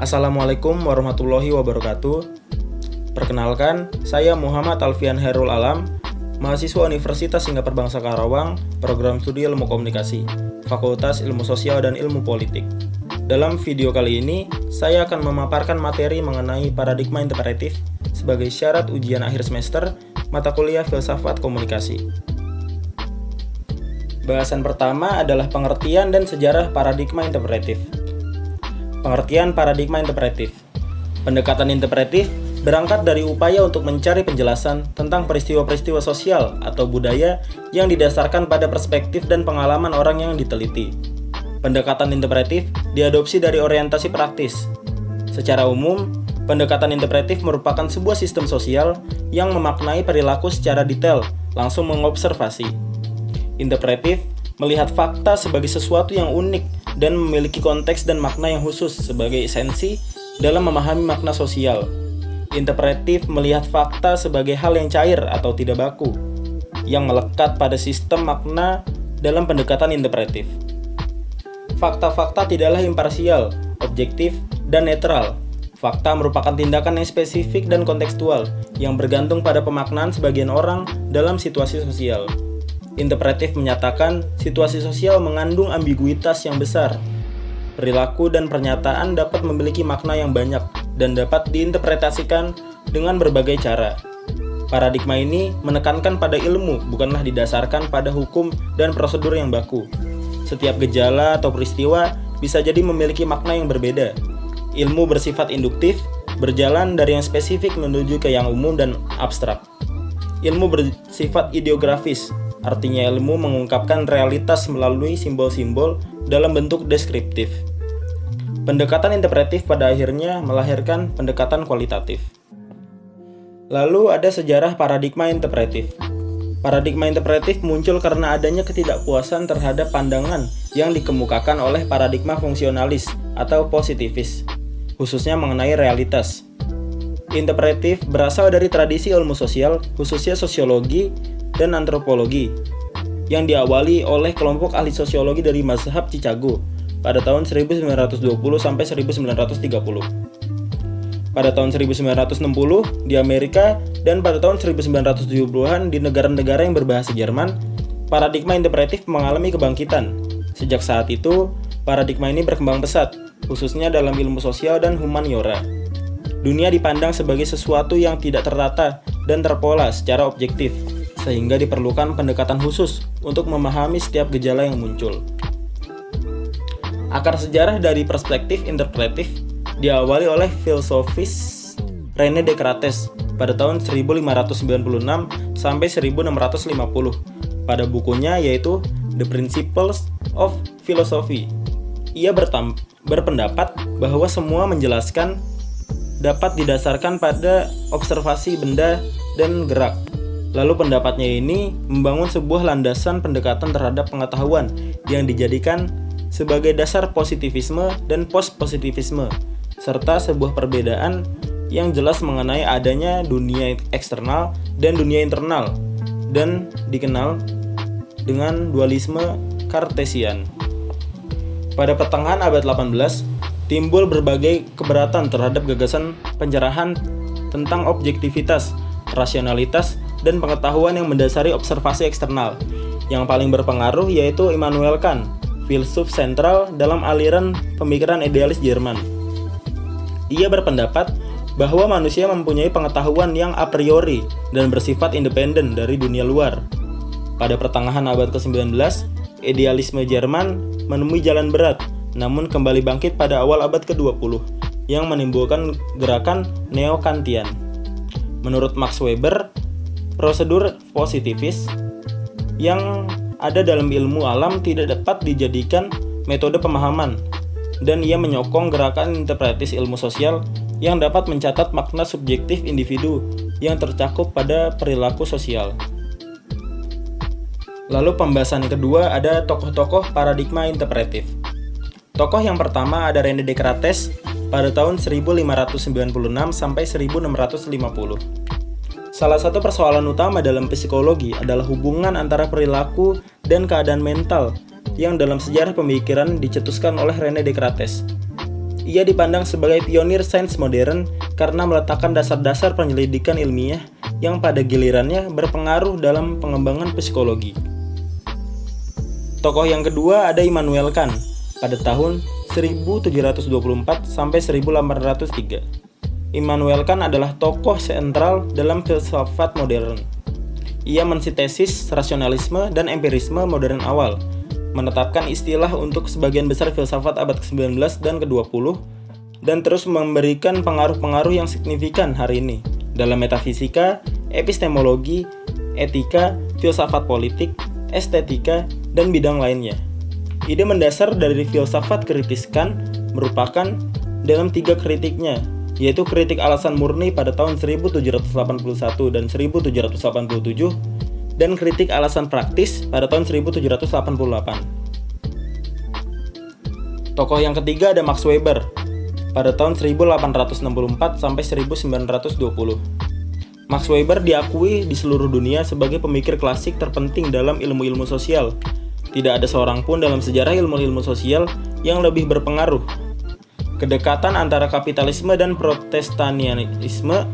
Assalamualaikum warahmatullahi wabarakatuh. Perkenalkan, saya Muhammad Alfian Hairul Alam, mahasiswa Universitas Singapura Bangsa Karawang, Program Studi Ilmu Komunikasi, Fakultas Ilmu Sosial dan Ilmu Politik. Dalam video kali ini, saya akan memaparkan materi mengenai paradigma interpretif sebagai syarat ujian akhir semester mata kuliah Filsafat Komunikasi. Bahasan pertama adalah pengertian dan sejarah paradigma interpretif. Pengertian paradigma interpretif. Pendekatan interpretif berangkat dari upaya untuk mencari penjelasan tentang peristiwa-peristiwa sosial atau budaya yang didasarkan pada perspektif dan pengalaman orang yang diteliti. Pendekatan interpretif diadopsi dari orientasi praktis. Secara umum, pendekatan interpretif merupakan sebuah sistem sosial yang memaknai perilaku secara detail, langsung mengobservasi. Interpretif melihat fakta sebagai sesuatu yang unik dan memiliki konteks dan makna yang khusus sebagai esensi dalam memahami makna sosial. Interpretif melihat fakta sebagai hal yang cair atau tidak baku, yang melekat pada sistem makna dalam pendekatan interpretif. Fakta-fakta tidaklah imparsial, objektif, dan netral. Fakta merupakan tindakan yang spesifik dan kontekstual, yang bergantung pada pemaknaan sebagian orang dalam situasi sosial. Interpretif menyatakan situasi sosial mengandung ambiguitas yang besar. Perilaku dan pernyataan dapat memiliki makna yang banyak dan dapat diinterpretasikan dengan berbagai cara. Paradigma ini menekankan pada ilmu, bukanlah didasarkan pada hukum dan prosedur yang baku. Setiap gejala atau peristiwa bisa jadi memiliki makna yang berbeda. Ilmu bersifat induktif, berjalan dari yang spesifik menuju ke yang umum dan abstrak. Ilmu bersifat ideografis, artinya ilmu mengungkapkan realitas melalui simbol-simbol dalam bentuk deskriptif. Pendekatan interpretif pada akhirnya melahirkan pendekatan kualitatif. Lalu ada sejarah paradigma interpretif. Paradigma interpretif muncul karena adanya ketidakpuasan terhadap pandangan yang dikemukakan oleh paradigma fungsionalis atau positivis, khususnya mengenai realitas. Interpretif berasal dari tradisi ilmu sosial, khususnya sosiologi dan antropologi, yang diawali oleh kelompok ahli sosiologi dari mazhab Chicago pada tahun 1920 sampai 1930. Pada tahun 1960 di Amerika dan pada tahun 1970-an di negara-negara yang berbahasa Jerman, paradigma interpretif mengalami kebangkitan. Sejak saat itu, paradigma ini berkembang pesat, khususnya dalam ilmu sosial dan humaniora. Dunia dipandang sebagai sesuatu yang tidak tertata dan terpola secara objektif, sehingga diperlukan pendekatan khusus untuk memahami setiap gejala yang muncul. Akar sejarah dari perspektif interpretif diawali oleh filosofis René Descartes pada tahun 1596 sampai 1650 pada bukunya yaitu The Principles of Philosophy. Ia berpendapat bahwa semua menjelaskan dapat didasarkan pada observasi benda dan gerak. Lalu pendapatnya ini membangun sebuah landasan pendekatan terhadap pengetahuan yang dijadikan sebagai dasar positivisme dan post-positivisme, serta sebuah perbedaan yang jelas mengenai adanya dunia eksternal dan dunia internal, dan dikenal dengan dualisme Kartesian. Pada pertengahan abad 18, timbul berbagai keberatan terhadap gagasan pencerahan tentang objektivitas, rasionalitas, dan pengetahuan yang mendasari observasi eksternal. Yang paling berpengaruh yaitu Immanuel Kant, filsuf sentral dalam aliran pemikiran idealis Jerman. Ia berpendapat bahwa manusia mempunyai pengetahuan yang a priori dan bersifat independen dari dunia luar. Pada pertengahan abad ke-19, idealisme Jerman menemui jalan berat, namun kembali bangkit pada awal abad ke-20 yang menimbulkan gerakan neo-Kantian. Menurut Max Weber, prosedur positivis yang ada dalam ilmu alam tidak dapat dijadikan metode pemahaman, dan ia menyokong gerakan interpretis ilmu sosial yang dapat mencatat makna subjektif individu yang tercakup pada perilaku sosial. Lalu pembahasan kedua ada tokoh-tokoh paradigma interpretif. Tokoh yang pertama ada René Descartes pada tahun 1596 sampai 1650. Salah satu persoalan utama dalam psikologi adalah hubungan antara perilaku dan keadaan mental yang dalam sejarah pemikiran dicetuskan oleh René Descartes. Ia dipandang sebagai pionir sains modern karena meletakkan dasar-dasar penyelidikan ilmiah yang pada gilirannya berpengaruh dalam pengembangan psikologi. Tokoh yang kedua ada Immanuel Kant pada tahun 1724 sampai 1803. Immanuel Kant adalah tokoh sentral dalam filsafat modern. Ia mensintesis rasionalisme dan empirisme modern awal, menetapkan istilah untuk sebagian besar filsafat abad ke-19 dan ke-20, dan terus memberikan pengaruh-pengaruh yang signifikan hari ini dalam metafisika, epistemologi, etika, filsafat politik, estetika, dan bidang lainnya. Ide mendasar dari filsafat kritis Kant merupakan dalam 3 kritiknya, yaitu kritik alasan murni pada tahun 1781 dan 1787, dan kritik alasan praktis pada tahun 1788. Tokoh yang ketiga ada Max Weber pada tahun 1864 sampai 1920. Max Weber diakui di seluruh dunia sebagai pemikir klasik terpenting dalam ilmu-ilmu sosial. Tidak ada seorang pun dalam sejarah ilmu-ilmu sosial yang lebih berpengaruh. Kedekatan antara kapitalisme dan protestanianisme,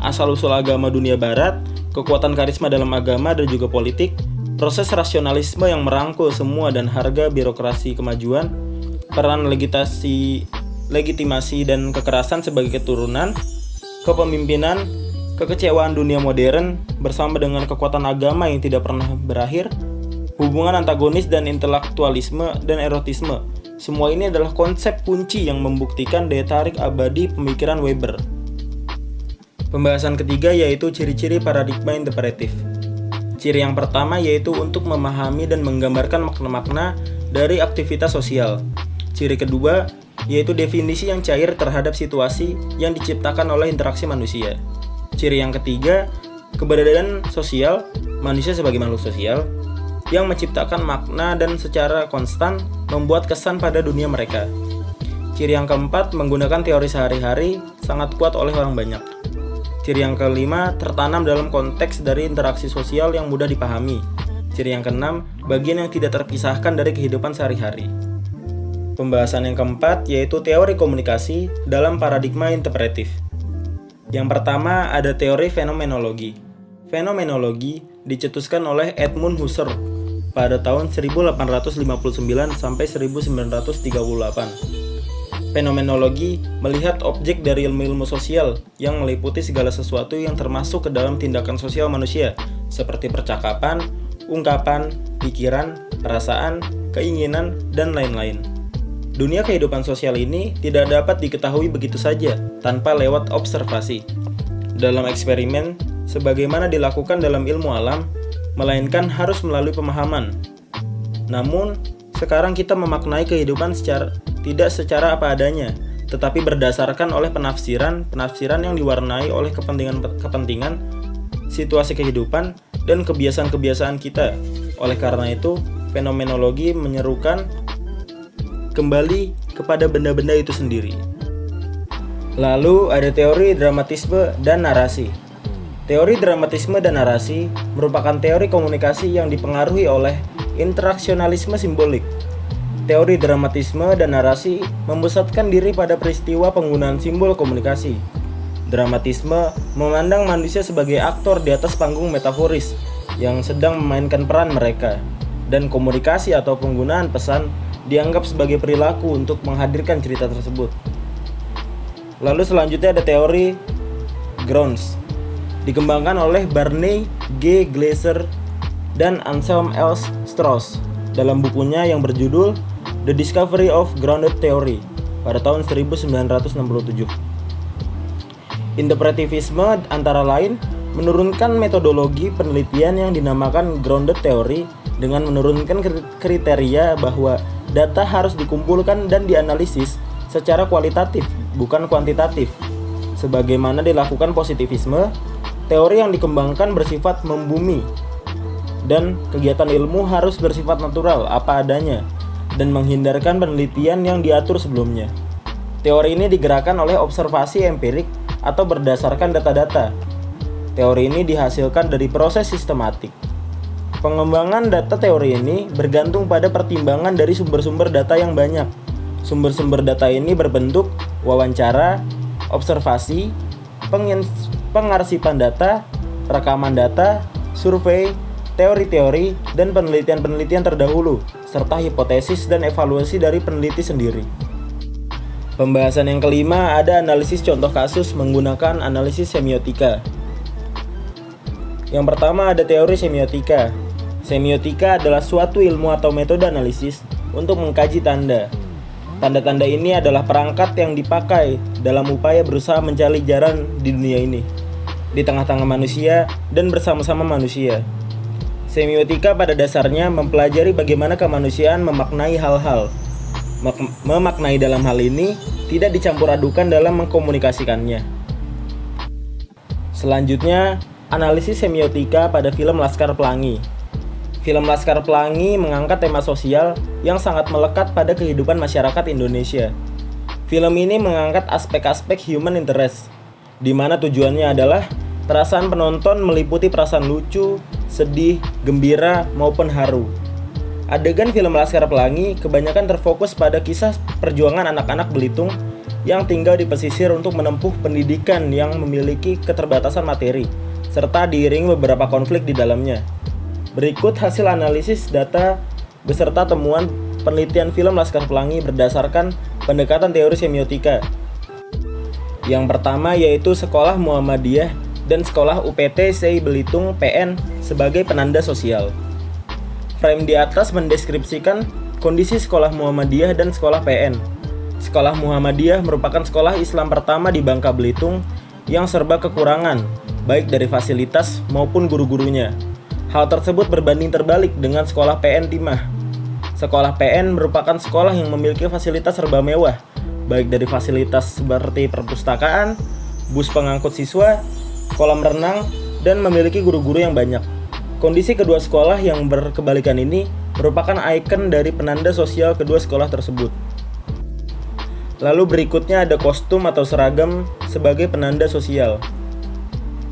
asal-usul agama dunia barat, kekuatan karisma dalam agama dan juga politik, proses rasionalisme yang merangkul semua dan harga birokrasi kemajuan, peran legitimasi dan kekerasan sebagai keturunan, kepemimpinan, kekecewaan dunia modern bersama dengan kekuatan agama yang tidak pernah berakhir, hubungan antagonis dan intelektualisme dan erotisme. Semua ini adalah konsep kunci yang membuktikan daya tarik abadi pemikiran Weber. Pembahasan ketiga yaitu ciri-ciri paradigma interpretif. Ciri yang pertama yaitu untuk memahami dan menggambarkan makna-makna dari aktivitas sosial. Ciri kedua yaitu definisi yang cair terhadap situasi yang diciptakan oleh interaksi manusia. Ciri yang ketiga, keberadaan sosial, manusia sebagai makhluk sosial, yang menciptakan makna dan secara konstan membuat kesan pada dunia mereka. Ciri yang keempat, menggunakan teori sehari-hari sangat kuat oleh orang banyak. Ciri yang kelima, tertanam dalam konteks dari interaksi sosial yang mudah dipahami. Ciri yang keenam, bagian yang tidak terpisahkan dari kehidupan sehari-hari. Pembahasan yang keempat yaitu teori komunikasi dalam paradigma interpretif. Yang pertama ada teori fenomenologi. Fenomenologi dicetuskan oleh Edmund Husserl pada tahun 1859 sampai 1938. Fenomenologi melihat objek dari ilmu-ilmu sosial yang meliputi segala sesuatu yang termasuk ke dalam tindakan sosial manusia, seperti percakapan, ungkapan, pikiran, perasaan, keinginan, dan lain-lain. Dunia kehidupan sosial ini tidak dapat diketahui begitu saja tanpa lewat observasi. Dalam eksperimen, sebagaimana dilakukan dalam ilmu alam, melainkan harus melalui pemahaman. Namun, sekarang kita memaknai kehidupan tidak secara apa adanya, tetapi berdasarkan oleh penafsiran yang diwarnai oleh kepentingan, situasi kehidupan, dan kebiasaan-kebiasaan kita. Oleh karena itu, fenomenologi menyerukan kembali kepada benda-benda itu sendiri. Lalu ada teori dramatisme dan narasi. Teori dramatisme dan narasi merupakan teori komunikasi yang dipengaruhi oleh interaksionalisme simbolik. Teori dramatisme dan narasi memusatkan diri pada peristiwa penggunaan simbol komunikasi. Dramatisme memandang manusia sebagai aktor di atas panggung metaforis yang sedang memainkan peran mereka, dan komunikasi atau penggunaan pesan dianggap sebagai perilaku untuk menghadirkan cerita tersebut. Lalu selanjutnya ada teori grounds, dikembangkan oleh Barney G. Glaser dan Anselm L. Strauss dalam bukunya yang berjudul The Discovery of Grounded Theory pada tahun 1967. Interpretivisme antara lain menurunkan metodologi penelitian yang dinamakan grounded theory dengan menurunkan kriteria bahwa data harus dikumpulkan dan dianalisis secara kualitatif, bukan kuantitatif. Sebagaimana dilakukan positivisme, teori yang dikembangkan bersifat membumi, dan kegiatan ilmu harus bersifat natural, apa adanya, dan menghindarkan penelitian yang diatur sebelumnya. Teori ini digerakkan oleh observasi empirik atau berdasarkan data-data. Teori ini dihasilkan dari proses sistematik. Pengembangan data teori ini bergantung pada pertimbangan dari sumber-sumber data yang banyak. Sumber-sumber data ini berbentuk wawancara, observasi, pengarsipan data, rekaman data, survei, teori-teori, dan penelitian-penelitian terdahulu, serta hipotesis dan evaluasi dari peneliti sendiri. Pembahasan yang kelima ada analisis contoh kasus menggunakan analisis semiotika. Yang pertama ada teori semiotika. Semiotika adalah suatu ilmu atau metode analisis untuk mengkaji tanda. Tanda-tanda ini adalah perangkat yang dipakai dalam upaya berusaha mencari jalan di dunia ini, di tengah-tengah manusia dan bersama-sama manusia. Semiotika pada dasarnya mempelajari bagaimana kemanusiaan memaknai hal-hal. Memaknai dalam hal ini tidak dicampur adukan dalam mengkomunikasikannya. Selanjutnya, analisis semiotika pada film Laskar Pelangi. Film Laskar Pelangi mengangkat tema sosial yang sangat melekat pada kehidupan masyarakat Indonesia. Film ini mengangkat aspek-aspek human interest, di mana tujuannya adalah perasaan penonton meliputi perasaan lucu, sedih, gembira, maupun haru. Adegan film Laskar Pelangi kebanyakan terfokus pada kisah perjuangan anak-anak Belitung yang tinggal di pesisir untuk menempuh pendidikan yang memiliki keterbatasan materi, serta diiringi beberapa konflik di dalamnya. Berikut hasil analisis data beserta temuan penelitian film Laskar Pelangi berdasarkan pendekatan teori semiotika. Yang pertama yaitu Sekolah Muhammadiyah dan Sekolah UPT SEI Belitung PN sebagai penanda sosial. Frame di atas mendeskripsikan kondisi Sekolah Muhammadiyah dan Sekolah PN. Sekolah Muhammadiyah merupakan sekolah Islam pertama di Bangka Belitung yang serba kekurangan, baik dari fasilitas maupun guru-gurunya. Hal tersebut berbanding terbalik dengan sekolah PN Timah. Sekolah PN merupakan sekolah yang memiliki fasilitas serba mewah, baik dari fasilitas seperti perpustakaan, bus pengangkut siswa, kolam renang, dan memiliki guru-guru yang banyak. Kondisi kedua sekolah yang berkebalikan ini merupakan ikon dari penanda sosial kedua sekolah tersebut. Lalu berikutnya ada kostum atau seragam sebagai penanda sosial.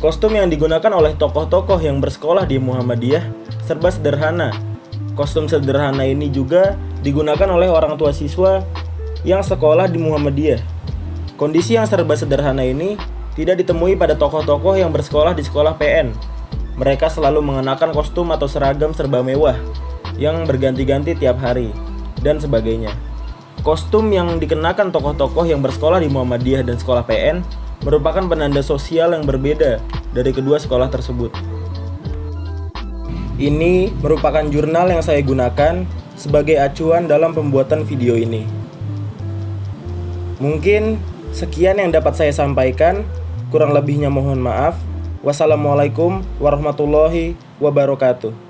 Kostum yang digunakan oleh tokoh-tokoh yang bersekolah di Muhammadiyah serba sederhana. Kostum sederhana ini juga digunakan oleh orang tua siswa yang sekolah di Muhammadiyah. Kondisi yang serba sederhana ini tidak ditemui pada tokoh-tokoh yang bersekolah di sekolah PN. Mereka selalu mengenakan kostum atau seragam serba mewah yang berganti-ganti tiap hari, dan sebagainya. Kostum yang dikenakan tokoh-tokoh yang bersekolah di Muhammadiyah dan sekolah PN merupakan penanda sosial yang berbeda dari kedua sekolah tersebut. Ini merupakan jurnal yang saya gunakan sebagai acuan dalam pembuatan video ini. Mungkin sekian yang dapat saya sampaikan, kurang lebihnya mohon maaf. Wassalamualaikum warahmatullahi wabarakatuh.